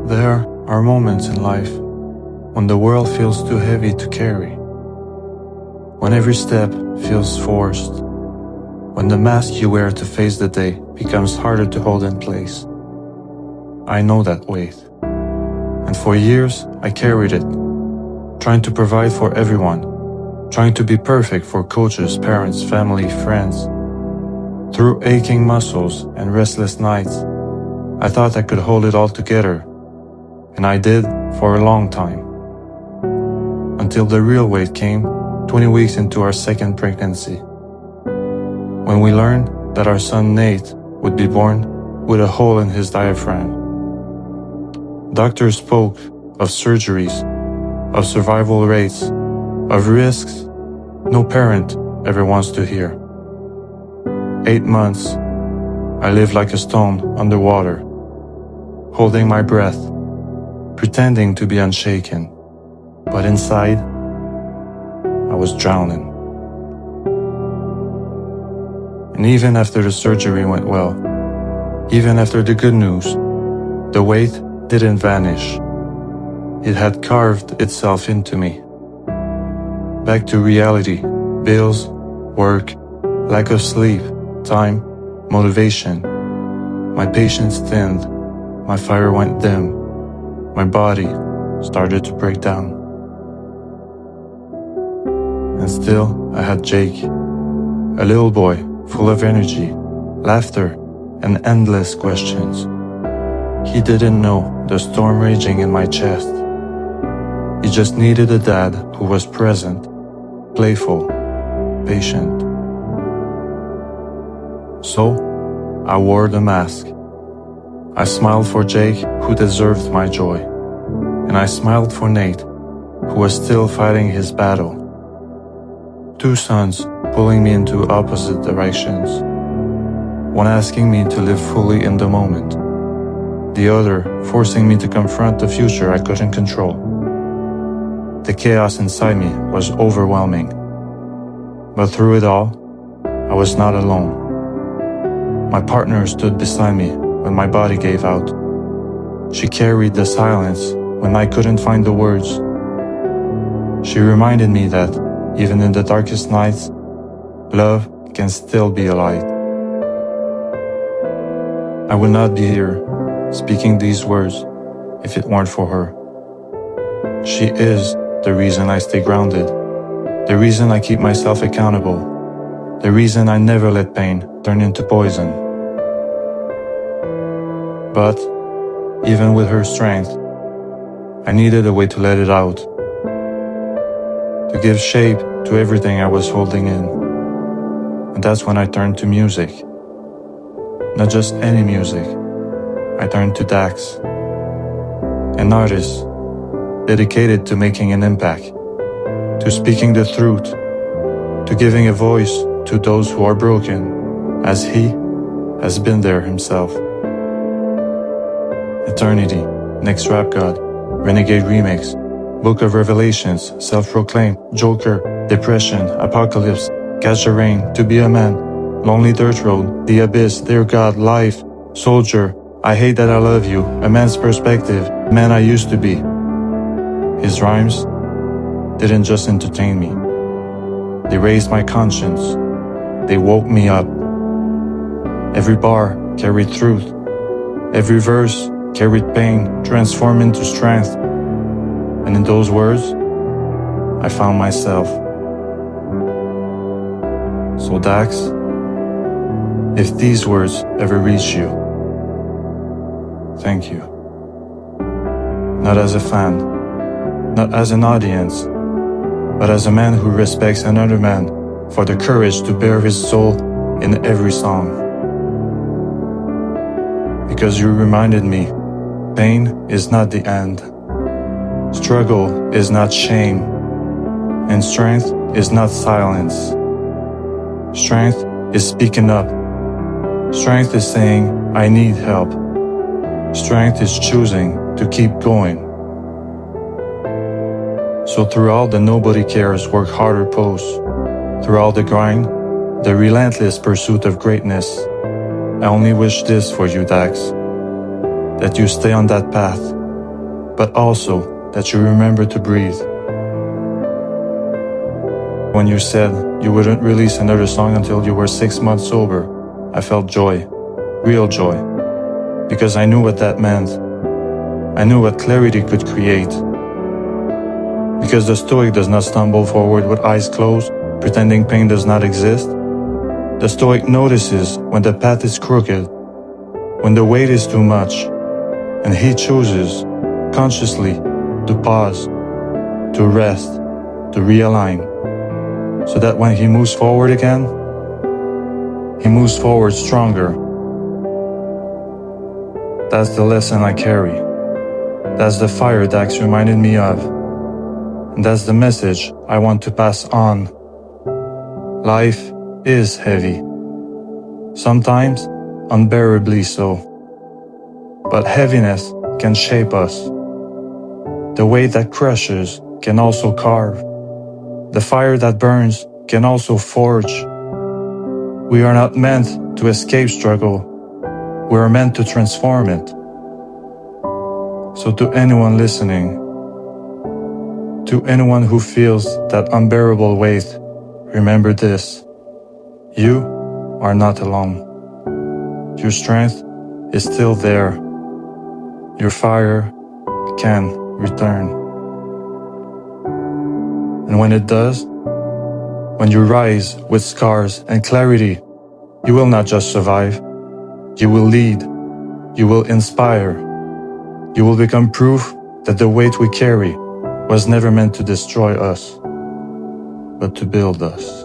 There are moments in life when the world feels too heavy to carry, when every step feels forced, when the mask you wear to face the day becomes harder to hold in place. I know that weight, and for years I carried it, trying to provide for everyone, trying to be perfect for coaches, parents, family, friends. Through aching muscles and restless nights, I thought I could hold it all together, and I did for a long time. Until the real weight came 20 weeks into our second pregnancy, when we learned that our son Nate would be born with a hole in his diaphragm. Doctors spoke of surgeries, of survival rates, of risks no parent ever wants to hear. 8 months, I lived like a stone underwater, holding my breath, pretending to be unshaken, but inside, I was drowning. And even after the surgery went well, even after the good news, the weight didn't vanish. It had carved itself into me. Back to reality, bills, work, lack of sleep, time, motivation. My patience thinned, my fire went dim, my body started to break down. And still I had Jake, a little boy full of energy, laughter, and endless questions. He didn't know the storm raging in my chest. He just needed a dad who was present, playful, patient. So, I wore the mask. I smiled for Jake, who deserved my joy. And I smiled for Nate, who was still fighting his battle. 2 sons pulling me into opposite directions. One asking me to live fully in the moment. The other forcing me to confront the future I couldn't control. The chaos inside me was overwhelming. But through it all, I was not alone. My partner stood beside me when my body gave out. She carried the silence when I couldn't find the words. She reminded me that, even in the darkest nights, love can still be a light. I would not be here, speaking these words, if it weren't for her. She is the reason I stay grounded, the reason I keep myself accountable, the reason I never let pain turn into poison. But, even with her strength, I needed a way to let it out, to give shape to everything I was holding in. And that's when I turned to music. Not just any music. I turned to Dax, an artist dedicated to making an impact, to speaking the truth, to giving a voice to those who are broken, as he has been there himself. Eternity, Next Rap God, Renegade Remix, Book of Revelations, Self-Proclaimed, Joker, Depression, Apocalypse, Catch the Rain, To Be a Man, Lonely Dirt Road, The Abyss, Dear God, Life, Soldier, I Hate That I Love You, A Man's Perspective, Man I Used to Be. His rhymes didn't just entertain me. They raised my conscience. They woke me up. Every bar carried truth. Every verse carried pain, transformed into strength. And in those words, I found myself. So Dax, if these words ever reach you, thank you. Not as a fan, not as an audience, but as a man who respects another man for the courage to bare his soul in every song. Because you reminded me, pain is not the end. Struggle is not shame, and strength is not silence. Strength is speaking up. Strength is saying, I need help. Strength is choosing to keep going. So through all the nobody cares, work harder pose, through all the grind, the relentless pursuit of greatness, I only wish this for you, Dax, that you stay on that path, but also that you remember to breathe. When you said you wouldn't release another song until you were 6 months sober, I felt joy, real joy, because I knew what that meant. I knew what clarity could create. Because the Stoic does not stumble forward with eyes closed, pretending pain does not exist. The Stoic notices when the path is crooked, when the weight is too much, and he chooses, consciously, to pause, to rest, to realign, so that when he moves forward again, he moves forward stronger. That's the lesson I carry. That's the fire Dax reminded me of. And that's the message I want to pass on. Life is heavy. Sometimes unbearably so. But heaviness can shape us. The weight that crushes can also carve. The fire that burns can also forge. We are not meant to escape struggle. We are meant to transform it. So to anyone listening, to anyone who feels that unbearable weight, remember this: you are not alone. Your strength is still there. Your fire can return. And when it does, when you rise with scars and clarity, you will not just survive. You will lead. You will inspire. You will become proof that the weight we carry was never meant to destroy us, but to build us.